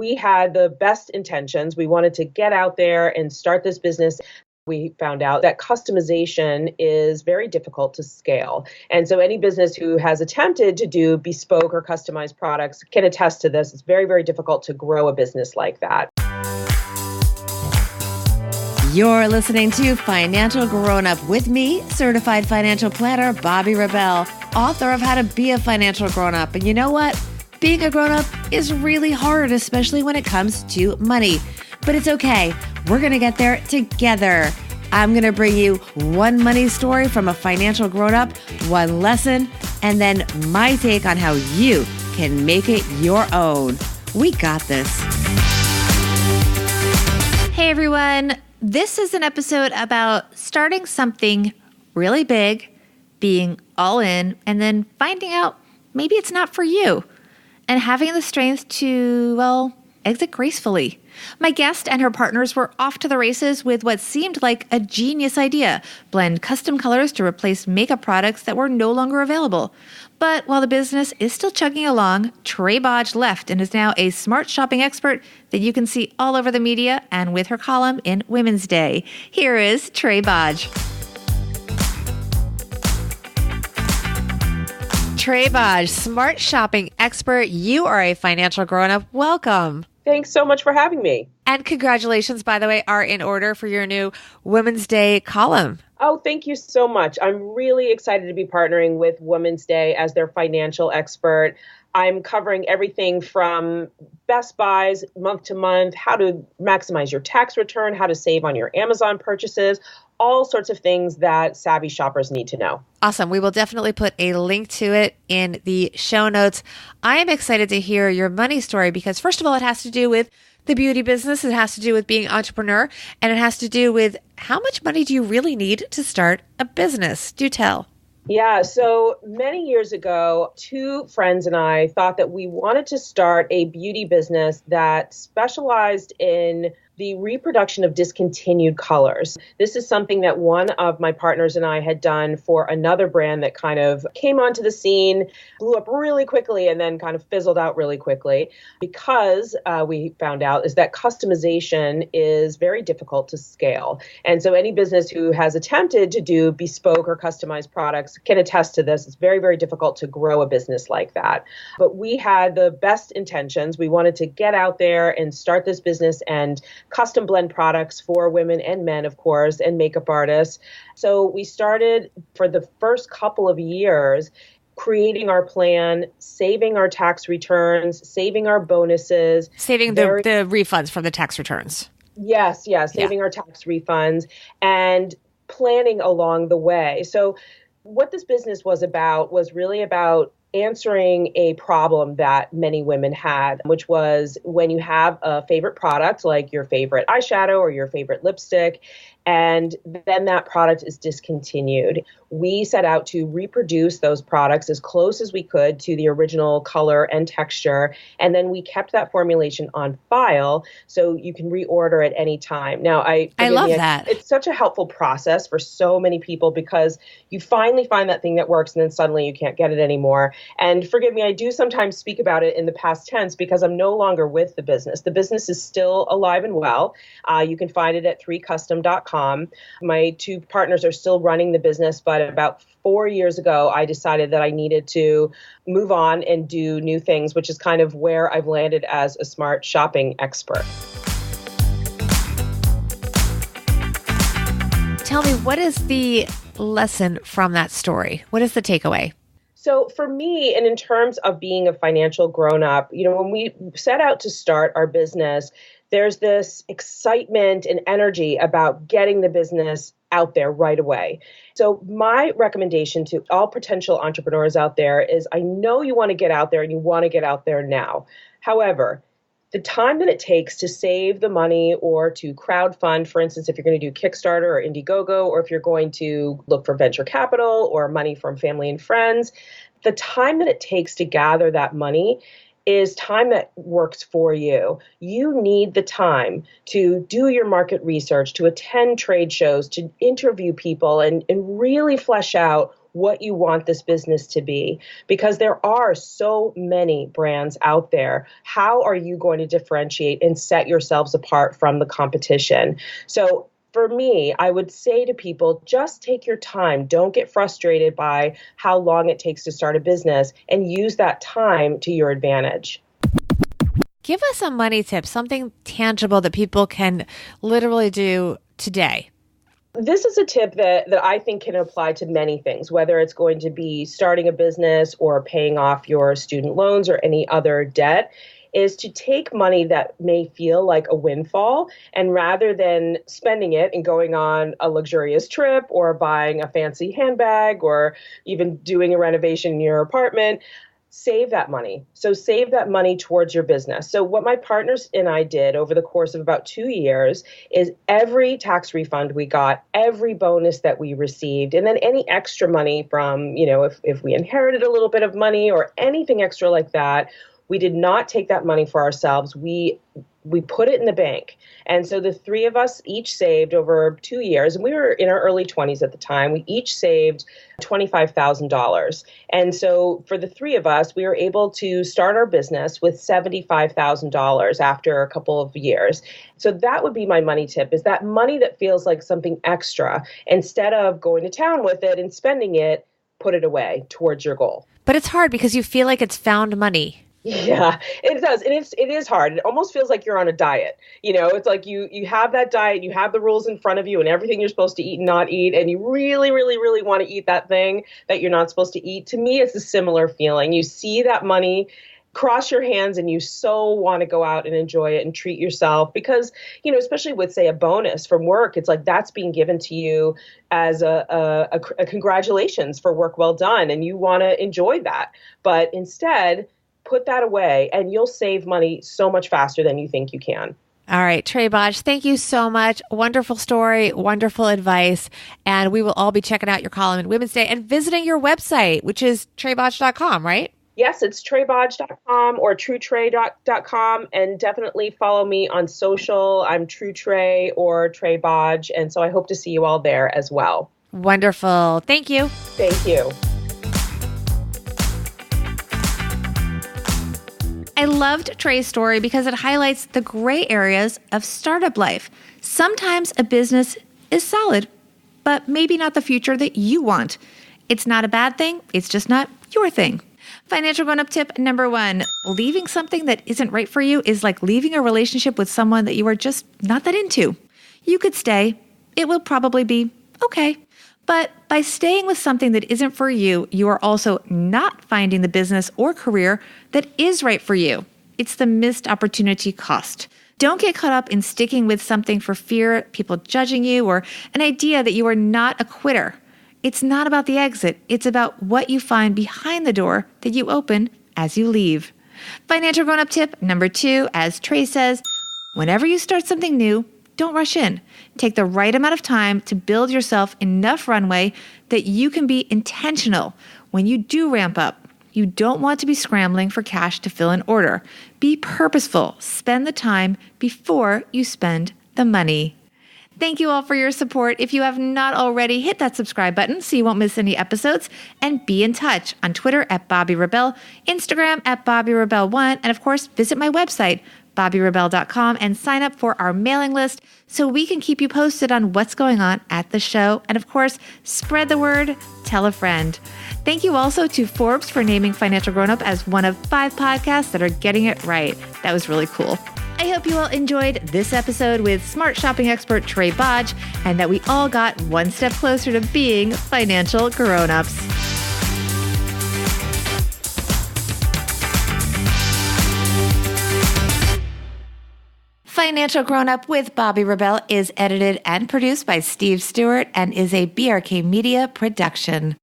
We had the best intentions. We wanted to get out there and start this business. We found out that customization is very difficult to scale. And so any business who has attempted to do bespoke or customized products can attest to this. It's very, very difficult to grow a business like that. You're listening to Financial Grown Up with me, certified financial planner Bobbi Rebell, author of How to Be a Financial Grown Up. And you know what? Being a grown up is really hard, especially when it comes to money. But it's okay. We're going to get there together. I'm going to bring you one money story from a financial grown-up, one lesson, and then my take on how you can make it your own. We got this. Hey, everyone. This is an episode about starting something really big, being all in, and then finding out maybe it's not for you, and having the strength to, exit gracefully. My guest and her partners were off to the races with what seemed like a genius idea: blend custom colors to replace makeup products that were no longer available. But while the business is still chugging along, Trae Bodge left and is now a smart shopping expert that you can see all over the media and with her column in Women's Day. Here is Trae Bodge. Trae Bodge, smart shopping expert. You are a financial grown-up. Welcome. Thanks so much for having me. And congratulations, by the way, are in order for your new Women's Day column. Oh, thank you so much. I'm really excited to be partnering with Women's Day as their financial expert. I'm covering everything from best buys month to month, how to maximize your tax return, how to save on your Amazon purchases, all sorts of things that savvy shoppers need to know. Awesome. We will definitely put a link to it in the show notes. I am excited to hear your money story because, first of all, it has to do with the beauty business. It has to do with being an entrepreneur, and it has to do with how much money do you really need to start a business? Do tell. Yeah, so many years ago, two friends and I thought that we wanted to start a beauty business that specialized in the reproduction of discontinued colors. This is something that one of my partners and I had done for another brand that kind of came onto the scene, blew up really quickly, and then kind of fizzled out really quickly because we found out is that customization is very difficult to scale. And so any business who has attempted to do bespoke or customized products can attest to this. It's very, very difficult to grow a business like that. But we had the best intentions. We wanted to get out there and start this business and custom blend products for women and men, of course, and makeup artists. So we started for the first couple of years creating our plan, saving our tax returns, saving our bonuses. Saving the refunds from the tax returns. Yes, saving our tax refunds and planning along the way. So what this business was about was really about answering a problem that many women had, which was when you have a favorite product, like your favorite eyeshadow or your favorite lipstick, and then that product is discontinued. We set out to reproduce those products as close as we could to the original color and texture, and then we kept that formulation on file so you can reorder at any time. Now, I love that. It's such a helpful process for so many people because you finally find that thing that works and then suddenly you can't get it anymore. And forgive me, I do sometimes speak about it in the past tense because I'm no longer with the business. The business is still alive and well. You can find it at 3custom.com. My two partners are still running the business, but about 4 years ago, I decided that I needed to move on and do new things, which is kind of where I've landed as a smart shopping expert. Tell me, what is the lesson from that story? What is the takeaway? So for me, and in terms of being a financial grown-up, when we set out to start our business, there's this excitement and energy about getting the business out there right away. So my recommendation to all potential entrepreneurs out there is I know you want to get out there and you want to get out there now. However, the time that it takes to save the money or to crowdfund, for instance, if you're going to do Kickstarter or Indiegogo, or if you're going to look for venture capital or money from family and friends, the time that it takes to gather that money is time that works for you. You need the time to do your market research, to attend trade shows, to interview people and really flesh out what you want this business to be, because there are so many brands out there. How are you going to differentiate and set yourselves apart from the competition? So for me, I would say to people, just take your time. Don't get frustrated by how long it takes to start a business, and use that time to your advantage. Give us a money tip, something tangible that people can literally do today. This is a tip that I think can apply to many things, whether it's going to be starting a business or paying off your student loans or any other debt, is to take money that may feel like a windfall, and rather than spending it and going on a luxurious trip or buying a fancy handbag or even doing a renovation in your apartment, save that money. So save that money towards your business. So what my partners and I did over the course of about 2 years is every tax refund we got, every bonus that we received, and then any extra money from, if we inherited a little bit of money or anything extra like that, we did not take that money for ourselves. We put it in the bank. And so the three of us each saved over 2 years, and we were in our early 20s at the time. We each saved $25,000. And so for the three of us, we were able to start our business with $75,000 after a couple of years. So that would be my money tip, is that money that feels like something extra. Instead of going to town with it and spending it, put it away towards your goal. But it's hard because you feel like it's found money. Yeah, it does. And it is hard. It almost feels like you're on a diet. It's like you have that diet, you have the rules in front of you and everything you're supposed to eat and not eat. And you really, really, really want to eat that thing that you're not supposed to eat. To me, it's a similar feeling. You see that money cross your hands and you so want to go out and enjoy it and treat yourself because, especially with, say, a bonus from work, it's like that's being given to you as a congratulations for work well done. And you want to enjoy that. But instead, put that away and you'll save money so much faster than you think you can. All right, Trae Bodge, thank you so much. Wonderful story, wonderful advice. And we will all be checking out your column in Women's Day and visiting your website, which is traebodge.com, right? Yes, it's traebodge.com or truetrae.com. And definitely follow me on social. I'm True Trae or Trae Bodge. And so I hope to see you all there as well. Wonderful. Thank you. Thank you. I loved Trae's story because it highlights the gray areas of startup life. Sometimes a business is solid, but maybe not the future that you want. It's not a bad thing. It's just not your thing. Financial grown-up tip number 1, leaving something that isn't right for you is like leaving a relationship with someone that you are just not that into. You could stay. It will probably be okay. But by staying with something that isn't for you, you are also not finding the business or career that is right for you. It's the missed opportunity cost. Don't get caught up in sticking with something for fear of people judging you or an idea that you are not a quitter. It's not about the exit. It's about what you find behind the door that you open as you leave. Financial grown-up tip number 2, as Trae says, whenever you start something new, don't rush in. Take the right amount of time to build yourself enough runway that you can be intentional when you do ramp up. You don't want to be scrambling for cash to fill an order. Be purposeful. Spend the time before you spend the money. Thank you all for your support. If you have not already, hit that subscribe button so you won't miss any episodes, and be in touch on Twitter at Bobby Rebell, Instagram at Bobby Rebell1, and of course, visit my website, BobbyRebell.com, and sign up for our mailing list so we can keep you posted on what's going on at the show. And of course, spread the word, tell a friend. Thank you also to Forbes for naming Financial Grown Up as one of 5 podcasts that are getting it right. That was really cool. I hope you all enjoyed this episode with smart shopping expert Trae Bodge, and that we all got one step closer to being financial grown-ups. Financial Grown Up with Bobby Rebell is edited and produced by Steve Stewart and is a BRK Media production.